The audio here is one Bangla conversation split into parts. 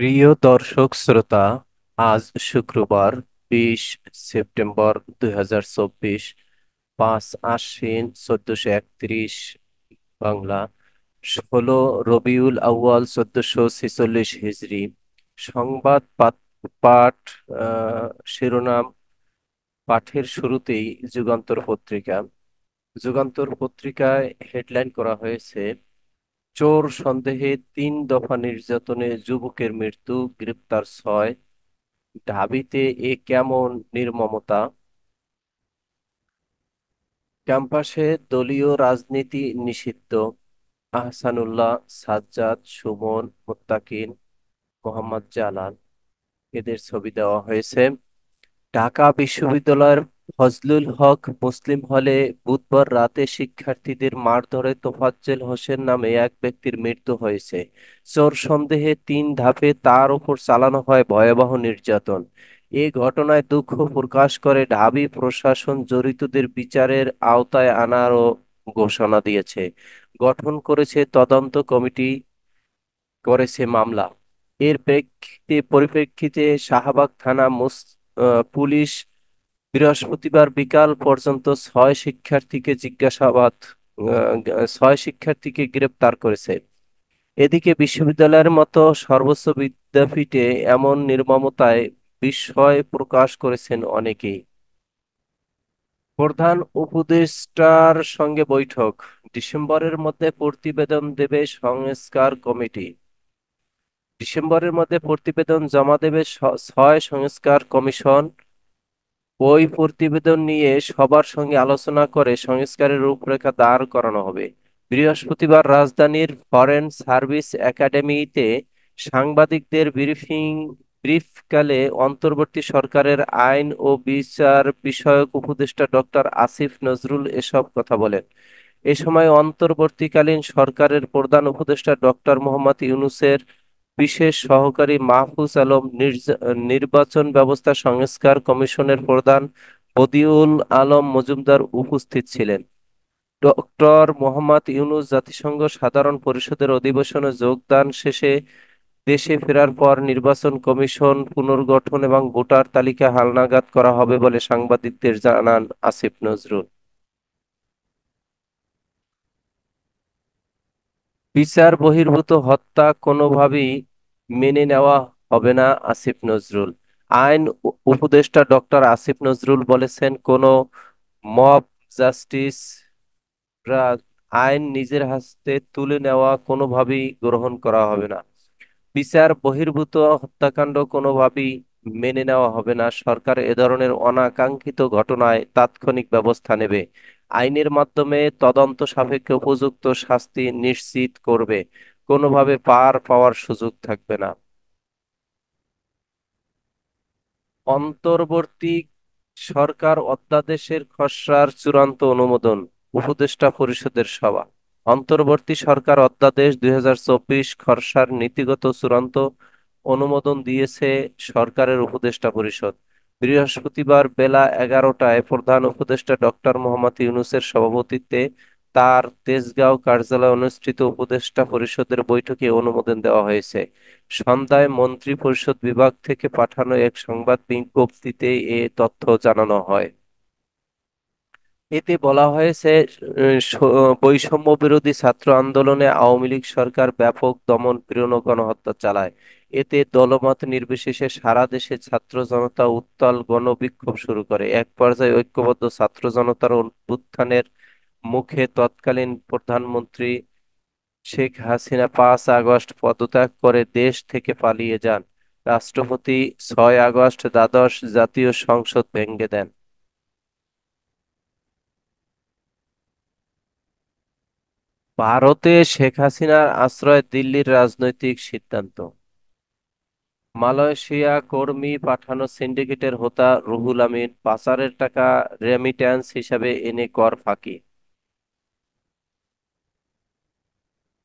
প্রিয় দর্শক শ্রোতা, আজ শুক্রবার 20 সেপ্টেম্বর 2024, 5 আশ্বিন 1431 বাংলা, 16 রবিউল আউয়াল 1446 হিজরি। সংবাদ পাঠ। শিরোনাম পাঠের শুরুতেই যুগান্তর পত্রিকা। যুগান্তর পত্রিকায় হেডলাইন করা হয়েছে, চোর সন্দেহে 3 দফা নির্যাতনে যুবকের মৃত্যু, গ্রেপ্তার 6। ঢাবিতে এ কেমন নির্মমতা! ক্যাম্পাসে দলীয় রাজনীতি নিষিদ্ধ। আহসানুল্লাহ, সাজ্জাদ, সুমন, মুত্তাকিন, মোহাম্মদ জালাল, এদের ছবি দেওয়া হয়েছে। ঢাকা বিশ্ববিদ্যালয়ের ফজলুল হক মুসলিম হলে বুধবার রাতে শিক্ষার্থীদের মারধরে তোফাজ্জেল হোসেন নামে এক ব্যক্তির মৃত্যু হয়েছে। চোর সন্দেহে 3 ধাপে তার উপর চালানো হয় ভয়াবহ নির্যাতন। এ ঘটনায় দুঃখ প্রকাশ করে ঢাবি প্রশাসন জড়িতদের বিচারের আওতায় আনারও ঘোষণা দিয়েছে। গঠন করেছে তদন্ত কমিটি, করেছে মামলা। এর পরিপ্রেক্ষিতে শাহবাগ থানা পুলিশ বৃহস্পতিবার বিকাল পর্যন্ত 6 শিক্ষার্থীকে গ্রেপ্তার করেছে। এদিকে বিশ্ববিদ্যালয়ের মতো সর্বোচ্চ বিদ্যাপীঠে এমন নির্মমতায় বিস্ময় প্রকাশ করেছেন অনেকেই। প্রধান উপদেষ্টার সঙ্গে বৈঠক। ডিসেম্বরের মধ্যে প্রতিবেদন দেবে সংস্কার কমিটি। ডিসেম্বরের মধ্যে প্রতিবেদন জমা দেবে 6 সংস্কার কমিশন। ওই প্রতিবেদন নিয়ে সবার সঙ্গে আলোচনা করে সংস্কারের রূপরেখা দাঁড় করানো হবে। বৃহস্পতিবার রাজধানীর ফরেন সার্ভিস একাডেমিতে সাংবাদিকদের ব্রিফকালে অন্তর্বর্তী সরকারের আইন ও বিচার বিষয়ক উপদেষ্টা ডক্টর আসিফ নজরুল এসব কথা বলেন। এ সময় অন্তর্বর্তীকালীন সরকারের প্রধান উপদেষ্টা ডক্টর মোহাম্মদ ইউনূসের বিশেষ সহকারী মাহফুজ আলম, নির্বাচন ব্যবস্থা সংস্কার কমিশনের প্রধান বদিউল আলম মজুমদার উপস্থিত ছিলেন। ডক্টর মোহাম্মদ ইউনূস জাতিসংঘ সাধারণ পরিষদের অধিবেশনে যোগদান শেষে দেশে ফেরার পর নির্বাচন কমিশন পুনর্গঠন এবং ভোটার তালিকা হালনাগাদ করা হবে বলে সাংবাদিকদের জানান আসিফ নজরুল। বিচার বহির্ভূত হত্যা কোনোভাবেই মেনে নেওয়া হবে না, আসিফ নজরুল। আইন উপদেষ্টা ডক্টর আসিফ নজরুল বলেছেন, কোনো মব জাস্টিস আইন নিজের হাতে তুলে নেওয়া কোনোভাবেই গ্রহণ করা হবে না। বিচার বহির্ভূত হত্যাকাণ্ড কোনোভাবেই মেনে নেওয়া হবে না। সরকার এ ধরনের অনাকাঙ্ক্ষিত ঘটনায় তাৎক্ষণিক ব্যবস্থা নেবে। আইনের মাধ্যমে তদন্ত সাপেক্ষে উপযুক্ত শাস্তি নিশ্চিত করবে। কোনোভাবে পার পাওয়ার সুযোগ থাকবে না। অন্তর্বর্তী সরকার অধ্যাদেশের খসড়ার চূড়ান্ত অনুমোদন। উপদেষ্টা পরিষদের সভা। অন্তর্বর্তী সরকার অধ্যাদেশ 2024 খসড়ার নীতিগত চূড়ান্ত অনুমোদন দিয়েছে সরকারের উপদেষ্টা পরিষদ। বৃহস্পতিবার বেলা 11টায় প্রধান উপদেষ্টা ডক্টর মোহাম্মদ ইউনূসের সভাপতিত্বে তার তেজগাঁও কার্যালয়ে অনুষ্ঠিত উপদেষ্টা পরিষদের বৈঠকে অনুমোদন দেওয়া হয়েছে। সন্ধ্যায় মন্ত্রিপরিষদ বিভাগ থেকে পাঠানো এক সংবাদ বিজ্ঞপ্তিতে এ তথ্য জানানো হয়। এতে বলা হয়েছে, বৈষম্য বিরোধী ছাত্র আন্দোলনে আওয়ামী লীগ সরকার ব্যাপক দমন পীড়ন ও গণহত্যা চালায়। এতে দলমত নির্বিশেষে সারা দেশে ছাত্র জনতা উত্তাল গণবিক্ষোভ শুরু করে। এক পর্যায়ে ঐক্যবদ্ধ ছাত্র জনতার উত্থানের মুখে তৎকালীন প্রধানমন্ত্রী শেখ হাসিনা 5 আগস্ট পদত্যাগ করে দেশ থেকে পালিয়ে যান। রাষ্ট্রপতি 6 আগস্ট দ্বাদশ জাতীয় সংসদ ভেঙে দেন। ভারতে শেখ হাসিনার আশ্রয় দিল্লির রাজনৈতিক সিদ্ধান্ত। মালয়েশিয়া কর্মী পাঠানো সিন্ডিকেটের হোতা রুহুল আমিন পাচারের টাকা রেমিট্যান্স হিসাবে এনে কর ফাঁকি।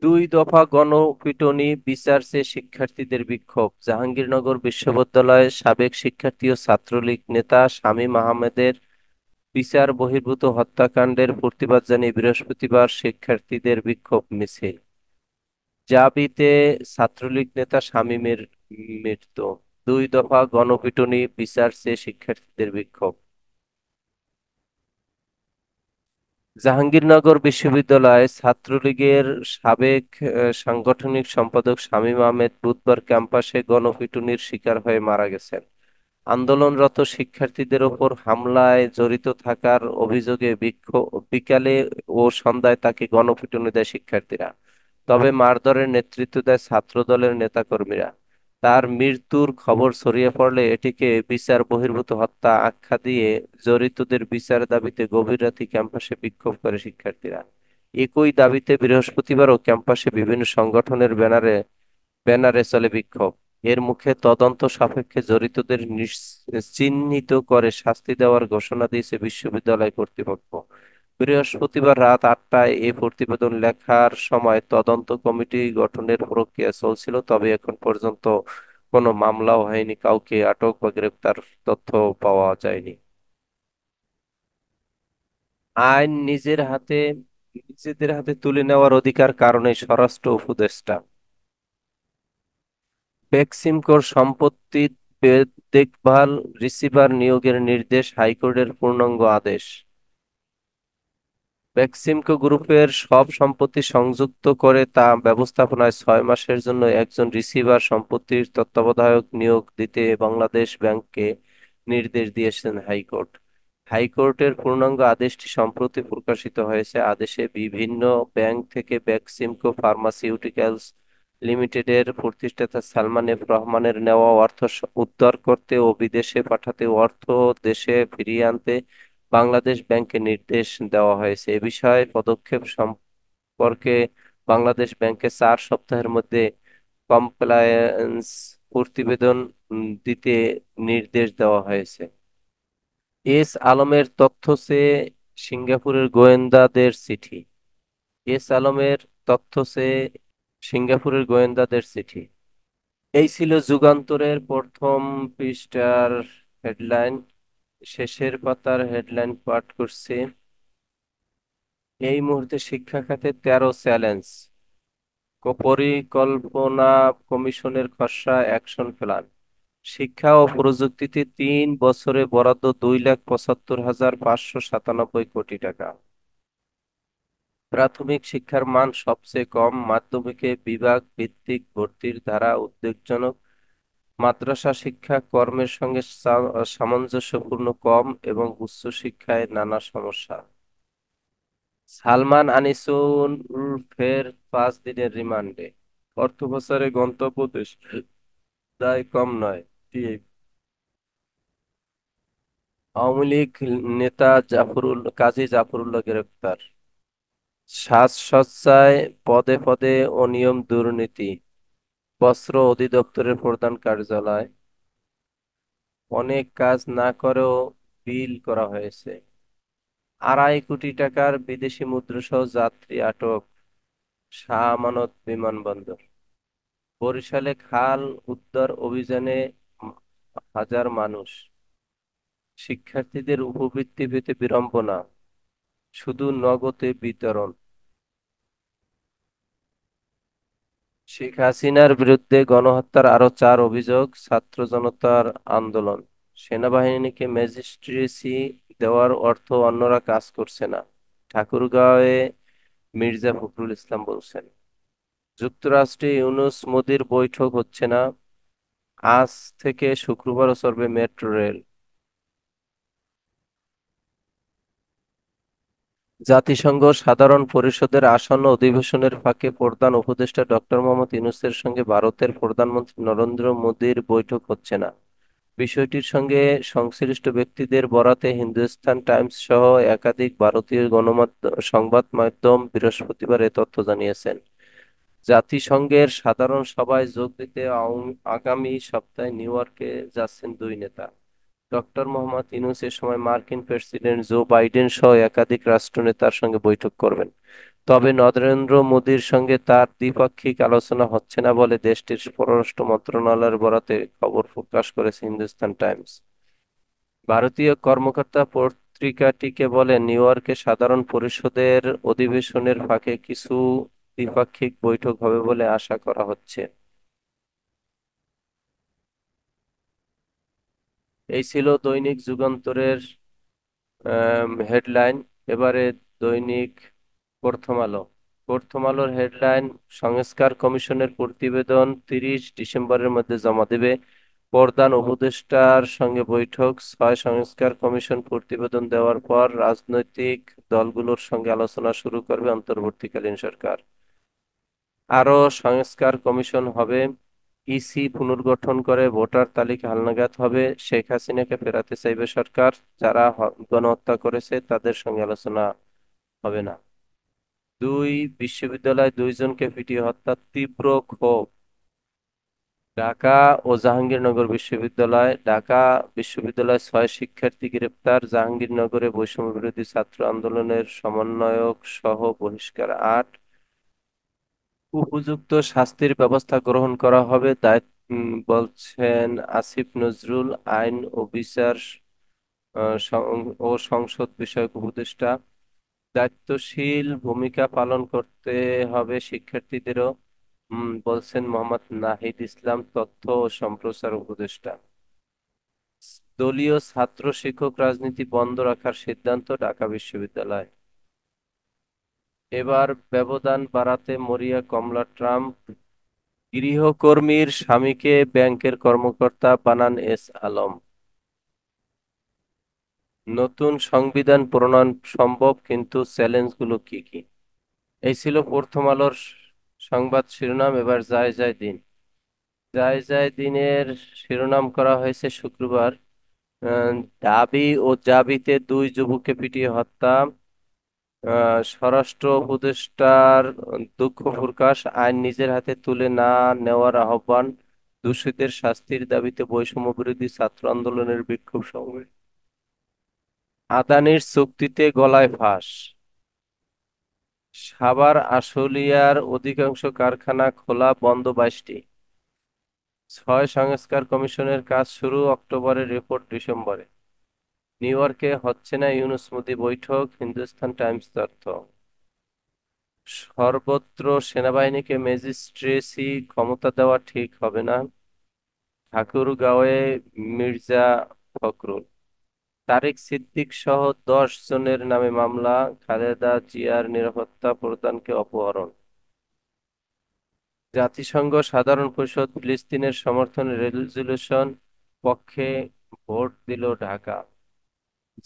2 দফা গণপিটুনি বিচার চেয়ে শিক্ষার্থীদের বিক্ষোভ। জাহাঙ্গীরনগর বিশ্ববিদ্যালয়ের সাবেক শিক্ষার্থী ও ছাত্রলীগ নেতা শামীম আহমেদের বিচার বহির্ভূত হত্যাকাণ্ডের প্রতিবাদ জানিয়ে বৃহস্পতিবার শিক্ষার্থীদের বিক্ষোভ মিছিল। জাবিতে ছাত্রলীগ নেতা শামীমের মৃত্যু। 2 দফা গণপিটুনি, বিচার চেয়ে শিক্ষার্থীদের বিক্ষোভ। জাহাঙ্গীরনগর বিশ্ববিদ্যালয় ছাত্রলীগের সাবেক সাংগঠনিক সম্পাদক শামীম আহমেদ বুধবার ক্যাম্পাসে গণপিটুনির শিকার হয়ে মারা গেছেন। আন্দোলনরত শিক্ষার্থীদের ওপর হামলায় জড়িত থাকার অভিযোগে বিকালে ও সন্ধ্যায় তাকে গণপিটুনি দেয় শিক্ষার্থীরা। তবে মারধরের নেতৃত্ব দেয় ছাত্রদলের নেতাকর্মীরা। তার মৃত্যুর খবর ছড়িয়ে পড়লে এটিকে বিচার বহির্ভূত হত্যা আখ্যা দিয়ে জড়িতদের বিচার দাবিতে গভীর রাতে ক্যাম্পাসে বিক্ষোভ করে শিক্ষার্থীরা। একই দাবিতে বৃহস্পতিবারও ক্যাম্পাসে বিভিন্ন সংগঠনের ব্যানারে ব্যানারে চলে বিক্ষোভ। এর মুখে তদন্ত সাপেক্ষে জড়িতদের চিহ্নিত করে শাস্তি দেওয়ার ঘোষণা দিয়েছে বিশ্ববিদ্যালয় কর্তৃপক্ষ। বৃহস্পতিবার রাত 8টায় এই প্রতিবেদন লেখার সময় তদন্ত কমিটি গঠনের প্রক্রিয়া চলছিল, তবে এখন পর্যন্ত কোনো মামলাও হয়নি, কাউকে আটক বা গ্রেপ্তার তথ্য পাওয়া যায়নি। আইন নিজেদের হাতে তুলে নেওয়ার অধিকার কারণে স্বরাষ্ট্র উপদেষ্টা। বেক্সিমকোর সম্পত্তি দেখভাল রিসিভার নিয়োগের নির্দেশ হাইকোর্টের পূর্ণাঙ্গ আদেশ। বেক্সিমকো গ্রুপের সব সম্পত্তি সংযুক্ত করে তা ব্যবস্থাপনায় 6 মাসের জন্য একজন রিসিভার সম্পত্তির তত্ত্বাবধায়ক নিয়োগ দিতে বাংলাদেশ ব্যাংককে নির্দেশ দিয়েছেন হাইকোর্ট। হাইকোর্টের পূর্ণাঙ্গ আদেশটি সম্প্রতি প্রকাশিত হয়েছে। আদেশে বিভিন্ন ব্যাংক থেকে বেক্সিমকো ফার্মাসিউটিক্যালস লিমিটেডের প্রতিষ্ঠাতা সালমান এফ রহমানের নেওয়া অর্থ উদ্ধার করতে ও বিদেশে পাঠাতে অর্থ দেশে ফিরিয়ে আনতে বাংলাদেশ ব্যাংককে নির্দেশ দেওয়া হয়েছে। এ বিষয়ে পদক্ষেপ সম্পর্কে বাংলাদেশ ব্যাংককে 4 সপ্তাহের মধ্যে কমপ্লায়েন্স প্রতিবেদন দিতে নির্দেশ দেওয়া হয়েছে। এস আলমের তথ্য চেয়ে সিঙ্গাপুরের গোয়েন্দাদের চিঠি। এস আলমের তথ্য চেয়ে সিঙ্গাপুরের গোয়েন্দাদের চিঠি। এই ছিল যুগান্তরের প্রথম পৃষ্ঠার হেডলাইন। শেষের পাতার হেডলাইন পাঠ করছি। এই মুহূর্তে শিক্ষা খাতে 13 চ্যালেঞ্জ। পরিকল্পনা কমিশনের খসড়া অ্যাকশন প্ল্যান। শিক্ষা ও প্রযুক্তিতে 3 বছরে বরাদ্দ 2,75,597 কোটি টাকা। প্রাথমিক শিক্ষার মান সবচেয়ে কম, মাধ্যমিকে বিভাগ ভিত্তিক ভর্তির ধারা উদ্বেগজনক, মাদ্রাসা শিক্ষা কর্মের সঙ্গে সামঞ্জস্যপূর্ণ কম এবং উচ্চশিক্ষায় নানা সমস্যা। সালমান আনিসুল ফের 5 দিনের রিমান্ডে। অর্থপাচারে গন্তব্য দেশ, দায় কম নয়। আওয়ামী লীগ নেতা কাজী জাফরুল্লাহ গ্রেপ্তার। সাজসজ্জায় পদে পদে অনিয়ম দুর্নীতি। বস্ত্র অধিদপ্তরের প্রধান কার্যালয় অনেক কাজ না করেও বিল করা হয়েছে। 2.5 কোটি টাকার বিদেশি মুদ্রাসহ যাত্রী আটক শাহ আমানত বিমানবন্দর। বরিশালে খাল উদ্ধার অভিযানে উম, হাজার মানুষ। শিক্ষার্থীদের উপবৃত্তি পেতে বিড়ম্বনা, শুধু নগদে বিতরণ। শেখ হাসিনার বিরুদ্ধে গণহত্যার আরো 4 অভিযোগ, ছাত্র জনতার আন্দোলন। সেনাবাহিনীকে ম্যাজিস্ট্রেসি দেওয়ার অর্থ অন্যরা কাজ করছে না, ঠাকুরগাঁওয়ে মির্জা ফখরুল ইসলাম বলছেন। যুক্তরাষ্ট্রে ইউনূস মোদির বৈঠক হচ্ছে না, আজ থেকে শুক্রবারও চলবে মেট্রো রেল। জাতিসংঘ সাধারণ পরিষদের আসন্ন অধিবেশনের ফাঁকে প্রধান উপদেষ্টা ডক্টর মোহাম্মদ ইউনূসের সঙ্গে ভারতের প্রধানমন্ত্রী নরেন্দ্র মোদির বৈঠক হচ্ছে না। বিষয়টির সঙ্গে সংশ্লিষ্ট ব্যক্তিদের বরাতে হিন্দুস্তান টাইমস সহ একাধিক ভারতীয় সংবাদ মাধ্যম বৃহস্পতিবার এ তথ্য জানিয়েছেন। জাতিসংঘের সাধারণ সভায় যোগ দিতে আগামী সপ্তাহে নিউ ইয়র্কে যাচ্ছেন দুই নেতা। ডক্টর মোহাম্মদ ইউনূস এ সময় মার্কিন প্রেসিডেন্ট জো বাইডেন সহ একাধিক রাষ্ট্রনেতার সঙ্গে বৈঠক করবেন। তবে নরেন্দ্র মোদির সঙ্গে তার দ্বিপাক্ষিক আলোচনা হচ্ছে না বলে দেশটির পররাষ্ট্র মন্ত্রণালয়ের বরাতে খবর প্রকাশ করেছে হিন্দুস্তান টাইমস। ভারতীয় কর্মকর্তা পত্রিকাটিকে বলেন, নিউ ইয়র্কে সাধারণ পরিষদের অধিবেশনের ফাঁকে কিছু দ্বিপাক্ষিক বৈঠক হবে বলে আশা করা হচ্ছে। এই ছিল দৈনিক যুগান্তরের হেডলাইন। এবারে দৈনিক প্রথম আলো। প্রথম আলোর হেডলাইন: সংস্কার কমিশনের প্রতিবেদন 30 ডিসেম্বরের মধ্যে জমা দেবে। প্রধান উপদেষ্টার সঙ্গে বৈঠক। 6 সংস্কার কমিশন প্রতিবেদন দেওয়ার পর রাজনৈতিক দলগুলোর সঙ্গে আলোচনা শুরু করবে অন্তর্বর্তীকালীন সরকার। আরও সংস্কার কমিশন হবে। ইসি পুনর্গঠন করে ভোটার তালিকা হালনাগাদ হবে। শেখ হাসিনাকে ফেরাতে চাইবে সরকার। যারা গণহত্যা করেছে তাদের সঙ্গে আলোচনা হবে না। দুই বিশ্ববিদ্যালয়, দুইজনকে পিটিয়ে হত্যা, তীব্র ক্ষোভ। ঢাকা ও জাহাঙ্গীরনগর বিশ্ববিদ্যালয়। ঢাকা বিশ্ববিদ্যালয় 6 শিক্ষার্থী গ্রেপ্তার। জাহাঙ্গীরনগরে বৈষম্য বিরোধী ছাত্র আন্দোলনের সমন্বয়ক সহ বহিষ্কার 8। উপযুক্ত শাস্তির ব্যবস্থা গ্রহণ করা হবে বলছেন আসিফ নজরুল, আইন ও বিচার ও সংসদ বিষয়ক উপদেষ্টা। দায়িত্বশীল ভূমিকা পালন করতে হবে শিক্ষার্থীদেরও, বলছেন মোহাম্মদ নাহিদ ইসলাম, তথ্য ও সম্প্রচার উপদেষ্টা। দলীয় ছাত্র শিক্ষক রাজনীতি বন্ধ রাখার সিদ্ধান্ত ঢাকা বিশ্ববিদ্যালয়। এবার ব্যবধান বাড়াতে মরিয়া কমলা ট্রাম্প। গৃহকর্মীর স্বামীকে ব্যাংকের কর্মকর্তা বানান এস আলম। নতুন সংবিধান প্রণয়ন সম্ভব, কিন্তু চ্যালেঞ্জগুলো কি কি? এই ছিল প্রথম আলোর সংবাদ শিরোনাম। এবার যায় যায় দিন। যায় যায় দিনের শিরোনাম করা হয়েছে শুক্রবার: আহ, ঢাবি ও জাবিতে দুই যুবককে পিটিয়ে হত্যা। স্বরাষ্ট্র উপদেষ্টার দুঃখ প্রকাশ। আইন নিজের হাতে তুলে না নেওয়ার আহ্বান। দোষীদের শাস্তির দাবিতে বৈষম্য বিরোধী ছাত্র আন্দোলনের বিক্ষোভ সমাবেশ। আদানির চুক্তিতে গলায় ফাঁস। সাভার আশুলিয়ার অধিকাংশ কারখানা খোলা, বন্ধ 22টি। 6 সংস্কার কমিশনের কাজ শুরু, অক্টোবরের রিপোর্ট ডিসেম্বরে। নিউ ইয়র্কে হচ্ছে না ইউনূস মোদি বৈঠক, হিন্দুস্তান টাইমস তথ্য। সর্বত্র সেনাবাহিনীকে ম্যাজিস্ট্রেসি ক্ষমতা দেওয়া ঠিক হবে না, ঠাকুরগাঁওয়ে মির্জা ফখরুল। তারেক সিদ্দিক সহ 10 জনের নামে মামলা, খালেদা জিয়ার নিরাপত্তা প্রদানকে অপহরণ। জাতিসংঘ সাধারণ পরিষদ ফিলিস্তিনের সমর্থনে রেজলিউশন পক্ষে ভোট দিল ঢাকা।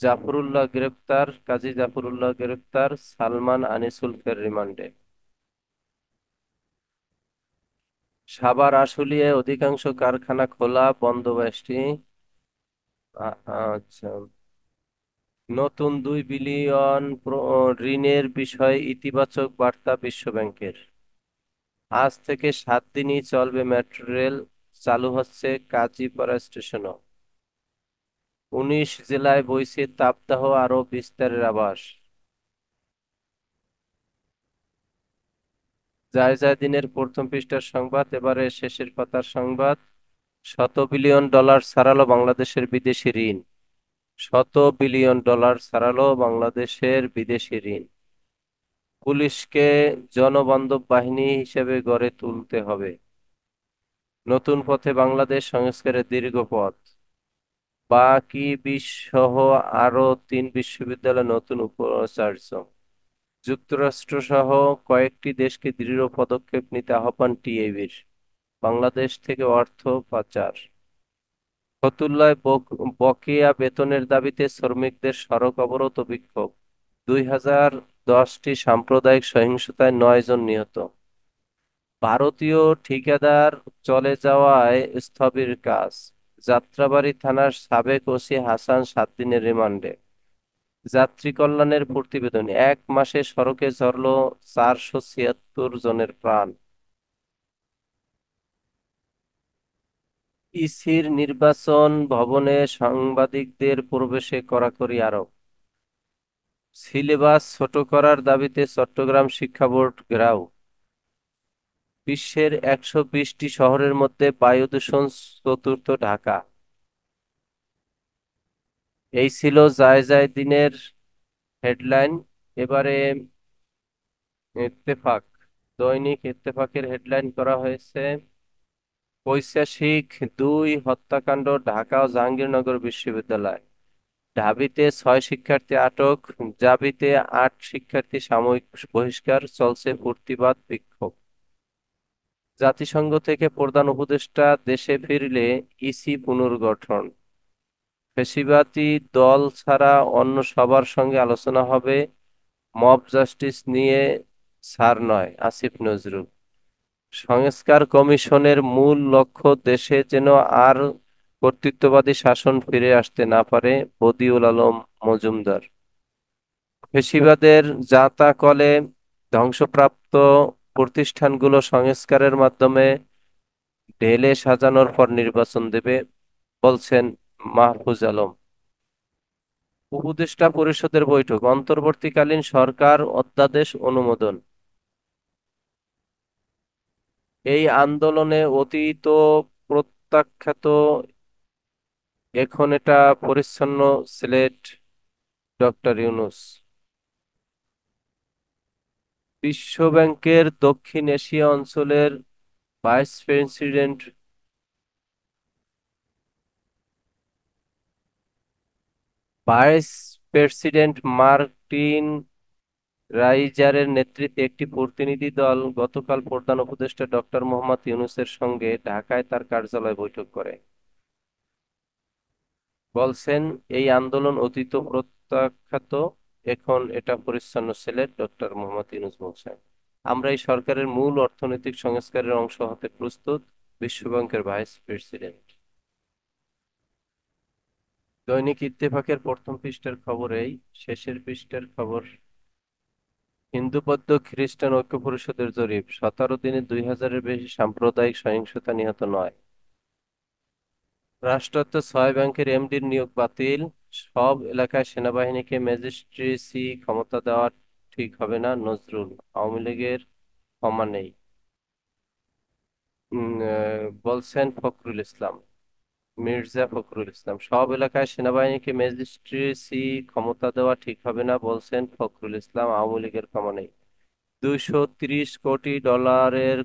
জাফরুল্লাহ গ্রেপ্তার, কাজী জাফরুল্লাহ গ্রেপ্তার, সালমান আনিসুল ফের রিমান্ডে। সাভার আশুলিয়ায় অধিকাংশ কারখানা খোলা, বন্ধ 22টি। আচ্ছা। নতুন 2 বিলিয়ন ঋণের বিষয়ে ইতিবাচক বার্তা বিশ্বব্যাংকের। আজ থেকে 7 দিনই চলবে মেট্রো রেল, চালু হচ্ছে কাজীপাড়া স্টেশনও। 19 জেলায় বইছে তাপদাহ, আরো বিস্তারের আভাস। যায় যায় দিনের প্রথম পৃষ্ঠার সংবাদ। এবারে শেষের পাতার সংবাদ: $100 বিলিয়ন ছাড়ালো বাংলাদেশের বিদেশি ঋণ। $100 বিলিয়ন ছাড়ালো বাংলাদেশের বিদেশি ঋণ। পুলিশকে জনবান্ধব বাহিনী হিসেবে গড়ে তুলতে হবে। নতুন পথে বাংলাদেশ, সংস্কারের দীর্ঘ পথ। বাকি সহ আরো 3 বিশ্ববিদ্যালয়ে নতুন উপাচার্য। যুক্তরাষ্ট্র সহ কয়েকটি দেশকে দৃঢ় পদক্ষেপ নিতে আহ্বান টিএবির। বাংলাদেশ থেকে অর্থ পাচার। ফতুল্লায় বকেয়া বেতনের দাবিতে শ্রমিকদের সড়ক অবরোধ ও বিক্ষোভ। 2010টি সাম্প্রদায়িক সহিংসতায় 9 জন নিহত। ভারতীয় ঠিকাদার চলে যাওয়ায় স্থবির কাজ। যাত্রাবাড়ী থানার সাবেক ওসি হাসান 7 দিনের রিমান্ডে। যাত্রী কল্যাণের প্রতিবেদন: 1 মাসে সড়কে ঝরল 476 জনের প্রাণ। ইসির নির্বাচন ভবনে সাংবাদিকদের প্রবেশে কড়াকড়ি আরোপ। সিলেবাস ছোট করার দাবিতে চট্টগ্রাম শিক্ষা বোর্ড ঘেরাও। বিশ্বের 120টি শহরের মধ্যে বায়ু দূষণ চতুর্থ ঢাকা। এই ছিল যায় যায় দিনের হেডলাইন। এবারে ইত্তেফাক দৈনিক ইত্তেফাকের হেডলাইন করা হয়েছে ঐতিহাসিক দুই হত্যাকাণ্ড ঢাকা ও জাহাঙ্গীরনগর বিশ্ববিদ্যালয়। ঢাবিতে 6 শিক্ষার্থী আটক, জাবিতে 8 শিক্ষার্থী সাময়িক বহিষ্কার, চলছে প্রতিবাদ বিক্ষোভ। জাতিসংঘ থেকে প্রধান উপদেষ্টা দেশে ফিরলে ইসি পুনর্গঠন। ফ্যাসিবাদী দল ছাড়া অন্য সবার সঙ্গে আলোচনা হবে, মব জাস্টিস নিয়ে ছাড় নয়, আসিফ নজরুল। সংস্কার কমিশনের মূল লক্ষ্য দেশে যেন আর কর্তৃত্ববাদী শাসন ফিরে আসতে না পারে, বদিউল আলম মজুমদার। ফ্যাসিবাদের জাঁতাকলে ধ্বংসপ্রাপ্ত প্রতিষ্ঠানগুলো সংস্কারের মাধ্যমে ঢেলে সাজানোর পর নির্বাচন দেবে, বলছেন মাহফুজ আলম। উপদেষ্টা পরিষদের বৈঠক, অন্তর্বর্তীকালীন সরকার অধ্যাদেশ অনুমোদন। এই আন্দোলনে অতীত প্রত্যাখ্যাত, এখন এটা পরিচ্ছন্ন সিলেট, ডক্টর ইউনূস। বিশ্ব ব্যাংকের দক্ষিণ এশিয়া অঞ্চলের vice president vice president Martin রাইজারের নেতৃত্বে একটি প্রতিনিধি দল গতকাল প্রধান উপদেষ্টা ডক্টর মোহাম্মদ ইউনূসের সঙ্গে ঢাকায় তার কার্যালয়ে বৈঠক করে। বলছেন, এই আন্দোলন অতীত প্রত্যাখ্যাত, এখন এটা পরিচ্ছন্ন সিলেট, ডক্টর মোহাম্মদ ইউনূস বলছেন। আমরা এই সরকারের মূল অর্থনৈতিক সংস্কারের অংশ হতে প্রস্তুত, বিশ্বব্যাংকের ভাইস প্রেসিডেন্ট। দৈনিক ইত্তেফাকের প্রথম পৃষ্ঠার খবর এই, শেষের পৃষ্ঠার খবর হিন্দু বৌদ্ধ খ্রিস্টান ঐক্য পরিষদের জরিপ, 17 দিনে 2000-এর বেশি সাম্প্রদায়িক সহিংসতা, নিহত 9। রাষ্ট্রায়ত্ত 6 ব্যাংকের এমডির নিয়োগ বাতিল, সব এলাকায় সেনাবাহিনীকে ম্যাজিস্ট্রেসি ক্ষমতা দেওয়া ঠিক হবে না, নজরুল। আওয়ামী লীগের ক্ষমা নেই, বলছেন ফখরুল ইসলাম, মির্জা ফখরুল ইসলাম। সব এলাকায় সেনাবাহিনীকে ম্যাজিস্ট্রেসি ক্ষমতা দেওয়া ঠিক হবে না, বলছেন ফখরুল ইসলাম। আওয়ামী লীগের ক্ষমা নেই। $230 কোটি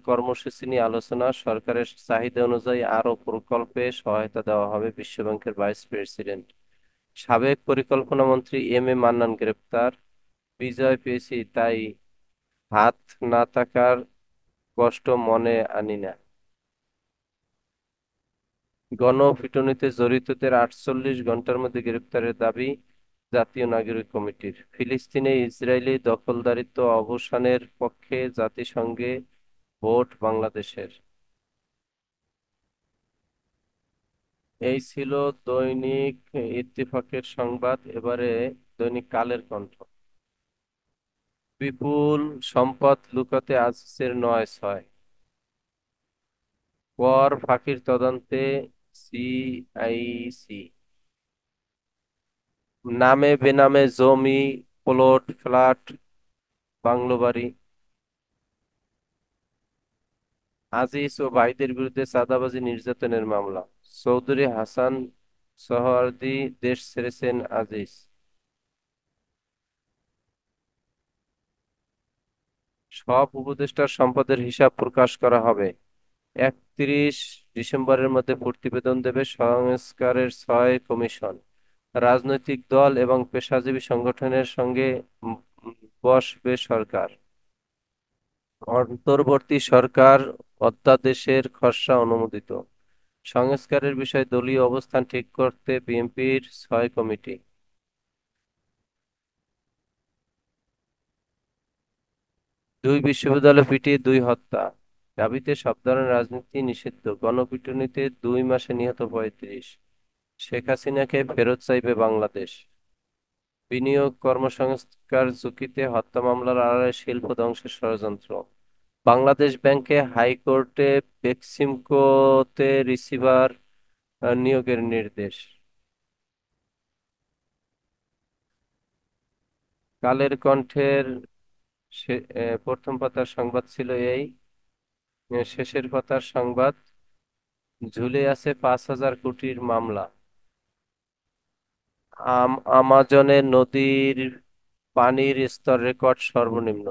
কর্মসূচি নিয়ে আলোচনা, সরকারের চাহিদা অনুযায়ী আরও প্রকল্পে সহায়তা দেওয়া হবে, বিশ্বব্যাংকের ভাইস প্রেসিডেন্ট। সাবেক পরিকল্পনা মন্ত্রী এম এ মান্নান গ্রেপ্তার, বিজয় পেয়েছি তাই হাত না থাকার কষ্ট মনে আনি না। গণপিটুনিতে জড়িতদের 48 ঘন্টার মধ্যে গ্রেপ্তারের দাবি জাতীয় নাগরিক কমিটির। ফিলিস্তিনে ইসরায়েলি দখলদারিত্ব অবসানের পক্ষে জাতিসংঘে ভোট বাংলাদেশের। এই ছিল দৈনিক ইত্তেফাকের সংবাদ। এবারে দৈনিক কালের কণ্ঠ। বিপুল সম্পদ লুকাতে আজিজের 9-6। কর ফাঁকির তদন্তে সিআইসি। নামে বেনামে জমি, প্লট, ফ্ল্যাট, বাংলো বাড়ি। আজিজ ও ভাইদের বিরুদ্ধে চাঁদাবাজি নির্যাতনের মামলা, চৌধুরী হাসান সোহরাওয়ার্দী দেশ ছেড়েছেন আজিজ। সব উপদেষ্টার সম্পদের হিসাব প্রকাশ করা হবে, 31 ডিসেম্বরের মধ্যে প্রতিবেদন দেবে সংস্কারের 6 কমিশন। রাজনৈতিক দল এবং পেশাজীবী সংগঠনের সঙ্গে উম, বসবে সরকার। অন্তর্বর্তী সরকার অধ্যাদেশের খসড়া অনুমোদিত। সংস্কারের বিষয়ে দলীয় অবস্থান ঠিক করতে বিএনপির 6 কমিটি। দুই বিশ্ববিদ্যালয় পিটিয়ে 2 হত্যা, ঢাবিতে সব ধরনের রাজনীতি নিষিদ্ধ, গণপিটুনিতে 2 মাসে নিহত 35। শেখ হাসিনাকে ফেরত চাইবে বাংলাদেশ। বিনিয়োগ কর্মসংস্কার ঝুঁকিতে, হত্যা মামলার আড়ালে শিল্প ধ্বংসের ষড়যন্ত্র। বাংলাদেশ ব্যাংকে হাইকোর্টে বেক্সিমকোতে রিসিভার নিয়োগের নির্দেশ। কালের কণ্ঠের প্রথম পাতার সংবাদ ছিল এই। শেষের পাতার সংবাদ, ঝুলে আছে 5,000 কোটির মামলা। আমাজনে নদীর পানির স্তর রেকর্ড সর্বনিম্ন।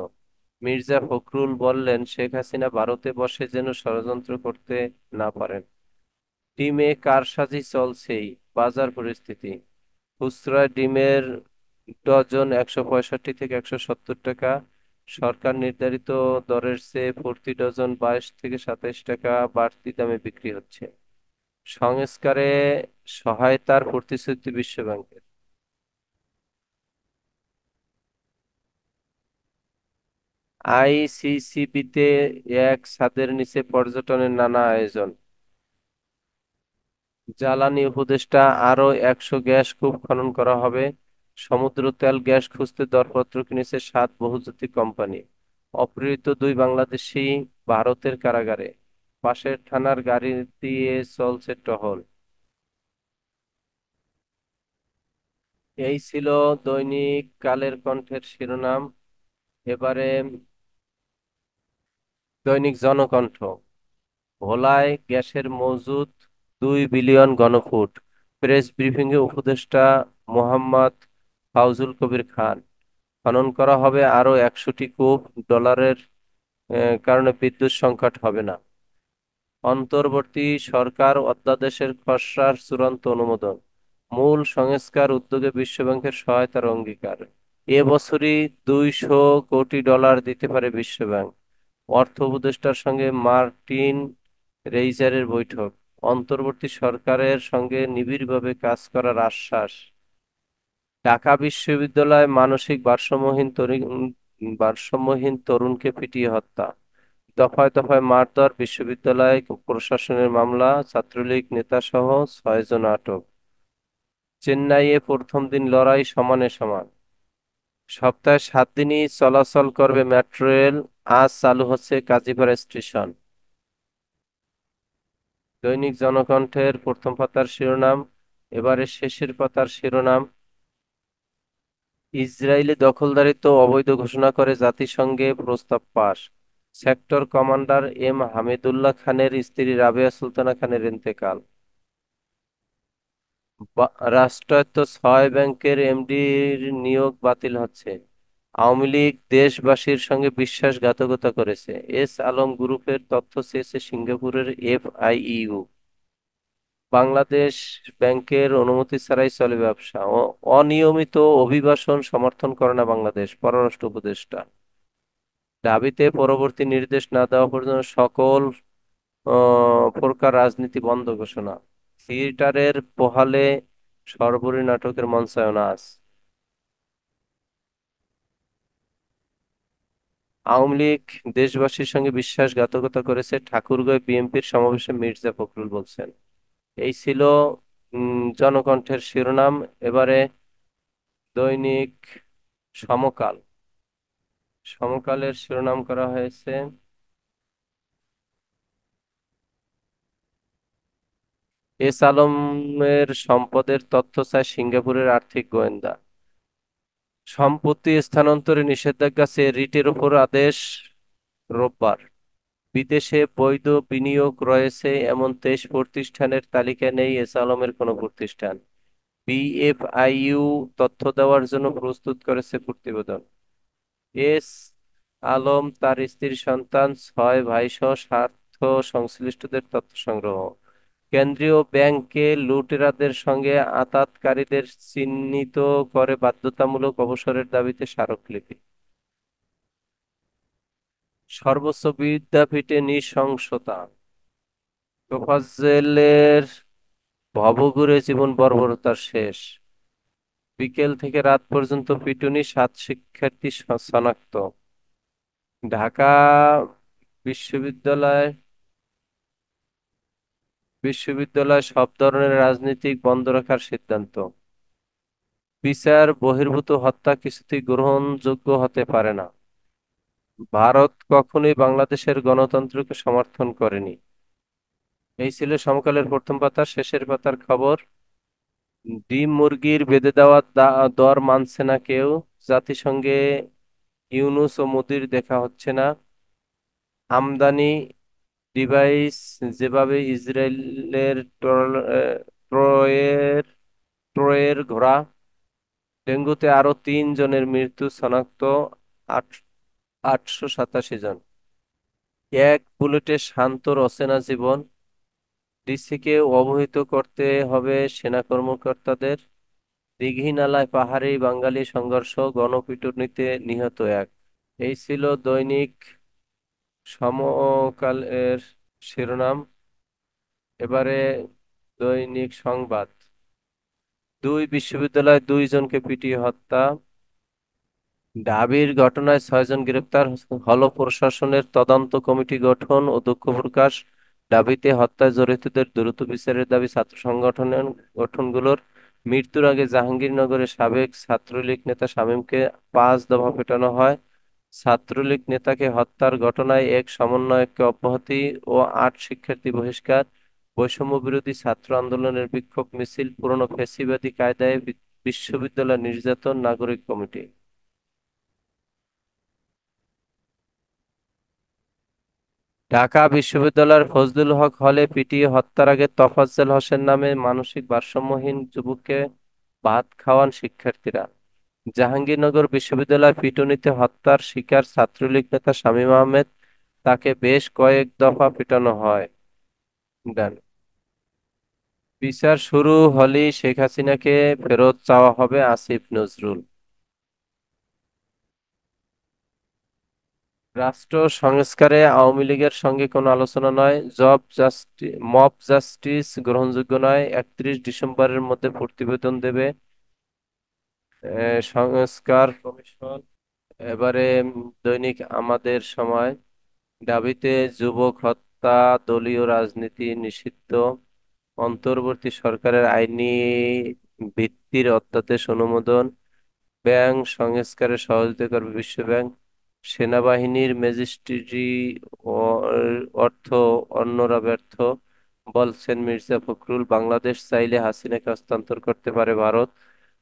মির্জা ফখরুল বললেন, শেখ হাসিনা ভারতে বসে যেন ষড়যন্ত্র করতে না পারেন। ডিমে কারসাজি চলছেই। বাজার পরিস্থিতি: খুচরা ডিমের ডজন 165 থেকে 170 টাকা। সরকার নির্ধারিত দরের চেয়ে প্রতি ডজন 22 থেকে 27 টাকা বাড়তি দামে বিক্রি হচ্ছে। সংস্কারে সহায়তার প্রতিশ্রুতি বিশ্বব্যাংকের। আইসিসিবিতে এক ছাদের নিচে পর্যটনের নানা আয়োজন। জ্বালানি উপদেষ্টা, আরও 100 গ্যাস কূপ খনন করা হবে। সমুদ্র তেল গ্যাস খুঁজতে দরপত্র কিনেছে 7 বহুজাতিক কোম্পানি। অপহৃত 2 বাংলাদেশি ভারতের কারাগারে। পাশের থানার গাড়ি দিয়ে চলছে টহল। এই ছিল দৈনিক কালের কণ্ঠের শিরোনাম। এবারে দৈনিক জনকণ্ঠ। ভোলায় গ্যাসের মজুদ 2 বিলিয়ন ঘনফুট। প্রেস ব্রিফিংয়ে উপদেষ্টা মোহাম্মদ ফাউজুল কবির খান। খনন করা হবে আরও 100টি কূপ। ডলারের কারণে বিদ্যুৎ সংকট হবে না। অন্তর্বর্তী সরকার অধ্যাদেশের খসড়ার চূড়ান্ত অনুমোদন। মূল সংস্কার উদ্যোগে বিশ্বব্যাংকের সহায়তার অঙ্গীকার। এ বছরই $200 কোটি দিতে পারে বিশ্বব্যাংক। অর্থ উপদেষ্টার সঙ্গে মার্টিন রেইজারের বৈঠক। অন্তর্বর্তী সরকারের সঙ্গে নিবিড়ভাবে কাজ করার আশ্বাস। ঢাকা বিশ্ববিদ্যালয়ে মানসিক ভারসাম্যহীন তরুণকে পিটিয়ে হত্যা। দফায় দফায় মারধর, বিশ্ববিদ্যালয় প্রশাসনের মামলা, ছাত্রলীগ নেতাসহ 6 জন আটক। চেন্নাইয়ে প্রথম দিন লড়াই সমানে সমান। সপ্তাহে 7 দিনই চলাচল করবে মেট্রো রেল। আজ চালু হচ্ছে কাজীপাড়া স্টেশন। দৈনিক জনকণ্ঠের প্রথম পাতার শিরোনাম। এবারে শেষের পাতার শিরোনাম। ইসরায়েলি দখলদারিত্ব অবৈধ ঘোষণা করে জাতিসংঘে প্রস্তাব পাস। সেক্টর কমান্ডার হামিদুল্লাহ খানের স্ত্রী রাবেয়া সুলতানা খানের ইন্তেকাল। রাষ্ট্রায়ত্ত 6 ব্যাংকের এমডির নিয়োগ বাতিল হচ্ছে। আওয়ামী লীগ দেশবাসীর সঙ্গে বিশ্বাসঘাতকতা করেছে। এস আলম গ্রুপের তথ্য চেয়েছে সিঙ্গাপুরের এফআইইউ। বাংলাদেশ ব্যাংকের অনুমতি ছাড়াই চলে ব্যবসা। অনিয়মিত অভিবাসন সমর্থন করে না বাংলাদেশ, পররাষ্ট্র উপদেষ্টা। ঢাবিতে পরবর্তী নির্দেশ না দেওয়া পর্যন্ত সকল প্রকার রাজনীতি বন্ধ ঘোষণা। থিয়েটারের পোহালে সর্বরী নাটকের মঞ্চায়ন আজ। আওয়ামী লীগ দেশবাসীর সঙ্গে বিশ্বাসঘাতকতা করেছে, ঠাকুরগাঁও বিএনপির সমাবেশে মির্জা ফখরুল বলছেন। এই ছিল জনকণ্ঠের শিরোনাম। এবারে দৈনিক সমকাল। সমকালের শিরোনাম করা হয়েছে, এস আলমের সম্পদের তথ্য চায় সিঙ্গাপুরের আর্থিক গোয়েন্দা। সম্পত্তি স্থানান্তরে নিষেধাজ্ঞা চেয়ে রিটের ওপর আদেশ রোববার। বিদেশে বৈধ বিনিয়োগ রয়েছে এমন 23 প্রতিষ্ঠানের তালিকা নেই এস আলমের কোনো প্রতিষ্ঠান। বিএফআইইউ তথ্য দেওয়ার জন্য প্রস্তুত করেছে প্রতিবেদন। এস আলম, তার স্ত্রী, সন্তান, 6 ভাইসহ স্বার্থ সংশ্লিষ্টদের তথ্য সংগ্রহ। কেন্দ্রীয় ব্যাংকে লুটেরাদের সঙ্গে আতাতকারীদের চিহ্নিত করে বাধ্যতামূলক অবসরের দাবিতে স্মারকলিপি। সর্বোচ্চ বিদ্যাপীঠে নৃশংসতা। তোফাজ্জলের ভবঘুরে জীবন বর্বরতার শেষ। বিকেল থেকে রাত পর্যন্ত পিটুনি, 7 শিক্ষার্থী শনাক্ত। ঢাকা বিশ্ববিদ্যালয় বিশ্ববিদ্যালয় সব ধরনের রাজনীতি বন্ধ রাখার সিদ্ধান্ত। বিচার বহির্ভূত হত্যা কিছুতেই গ্রহণযোগ্য হতে পারে না। ভারত কখনোই বাংলাদেশের গণতন্ত্রকে সমর্থন করেনি। এই ছিল সমকালের প্রথম পাতার শেষের পাতার খবর। ডিম মুরগির বেঁধে দেওয়া দর মানছে না কেউ। জাতিসংঘে ইউনূস ও মোদির দেখা হচ্ছে না। আমদানি ডিভাইস যেভাবে ইসরায়েলের ট্রয়ের ট্রয়ের ঘোড়া। ডেঙ্গুতে আরো 3 জনের মৃত্যু শনাক্ত। আট 887 জন। এক বুলেটে শান্তর অচেনা জীবন, ডিসিকে অবহিত করতে হবে সেনা কর্মকর্তাদের। দীঘিনালায় পাহাড়ি বাঙালি সংঘর্ষ, গণপিটুনিতে নিহত এক। এই ছিল দৈনিক সমকালের শিরোনাম। এবারে দৈনিক সংবাদ। দুই বিশ্ববিদ্যালয়ে 2 জনকে পিটিয়ে হত্যা। ঢাবির ঘটনায় 6 জন গ্রেপ্তার, হলো প্রশাসনের তদন্ত কমিটি গঠন ও দুঃখ প্রকাশ। ঢাবিতে হত্যায় জড়িতদের দ্রুত বিচারের দাবি ছাত্র সংগঠনের গঠনগুলোর। মৃত্যুর আগে জাহাঙ্গীরনগরের সাবেক ছাত্রলীগ নেতা শামীমকে 5 দফা পেটানো হয়। ছাত্রলীগ নেতাকে হত্যার ঘটনায় এক সমন্বয়ককে অব্যাহতি ও 8 শিক্ষার্থী বহিষ্কার। বৈষম্য বিরোধী ছাত্র আন্দোলনের বিক্ষোভ মিছিল, পুরনো ফ্যাসিবাদী কায়দায় বিশ্ববিদ্যালয় নির্যাতন, নাগরিক কমিটি। ঢাকা বিশ্ববিদ্যালয়ের ফজলুল হক হলে পিটিয়ে হত্যার আগে তোফাজ্জল হোসেন নামে মানসিক ভারসাম্যহীন যুবককে ভাত খাওয়ান শিক্ষার্থীরা। জাহাঙ্গীরনগর বিশ্ববিদ্যালয় পিটুনিতে হত্যার শিকার ছাত্রলীগ নেতা শামীম আহমেদ, তাকে বেশ কয়েক দফা পিটানো হয়। দেন বিচার শুরু হলেই শেখ হাসিনাকে ফেরত চাওয়া হবে, আসিফ নজরুল। রাষ্ট্র সংস্কারে আওয়ামী লীগের সঙ্গে কোনো আলোচনা নয়, মব জাস্টিস গ্রহণযোগ্য নয়, 31 ডিসেম্বরের মধ্যে প্রতিবেদন দেবে সংস্কার কমিশন। এবারে দৈনিক আমাদের সময়। দাবিতে যুবক হত্যা, দলীয় রাজনীতি নিষিদ্ধ, অন্তর্বর্তী সরকারের আইনি ভিত্তির অধ্যাদেশ অনুমোদন, ব্যাংক সংস্কারে সহযোগিতা করবে বিশ্ব ব্যাংক, সেনাবাহিনীর ম্যাজিস্ট্রেটি অর্থ অন্যরা ব্যর্থ, বলছেন মির্জা ফখরুল। বাংলাদেশ চাইলে হাসিনাকে হস্তান্তর করতে পারে ভারত।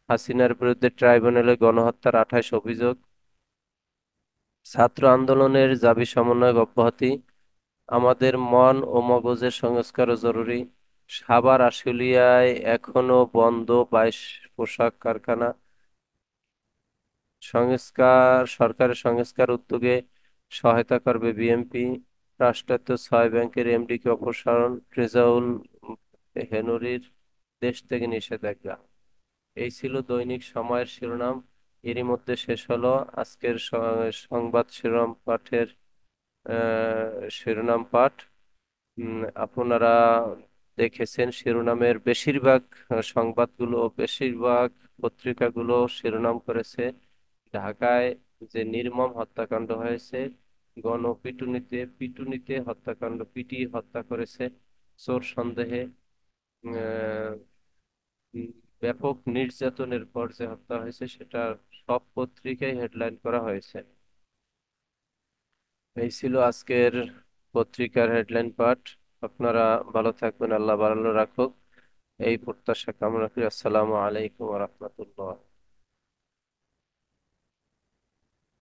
হাসিনার বিরুদ্ধে ট্রাইব্যুনালে গণহত্যার 28 অভিযোগ। ছাত্র আন্দোলনের দাবি সমন্বয়ক অব্যাহতি। আমাদের মন ও মগজের সংস্কারও জরুরি। সাভার আশুলিয়ায় এখনো বন্ধ 22 পোশাক কারখানা। সরকারের সংস্কার উদ্যোগে সহায়তা করবে বিএনপি। রাষ্ট্রায়ত্ত 6 ব্যাংকের এমডিকে অপসারণ, রেজাউল হেনরির দেশ থেকে নিষেধাজ্ঞা। এই ছিল দৈনিক সময়ের শিরোনাম। এরই মধ্যে শেষ হলো আজকের সংবাদ শিরোনাম পাঠের শিরোনাম পাঠ। আপনারা দেখেছেন শিরোনামের বেশিরভাগ বেশিরভাগ পত্রিকাগুলো শিরোনাম করেছে ঢাকায় যে নির্মম হত্যাকাণ্ড হয়েছে, পিটুনিতে হত্যাকাণ্ড, পিটিয়ে হত্যা করেছে চোর সন্দেহে। আহ, উম, ব্যাপক নির্যাতনের পর যে হত্যা হয়েছে সেটা সব পত্রিকায় হেডলাইন করা হয়েছে। এই ছিল আজকের পত্রিকার হেডলাইন পাঠ। আপনারা ভালো থাকবেন, আল্লাহ ভালো রাখুক, এই প্রত্যাশা কামনা করি। আসসালামু আলাইকুম রহমতুল্লাহ।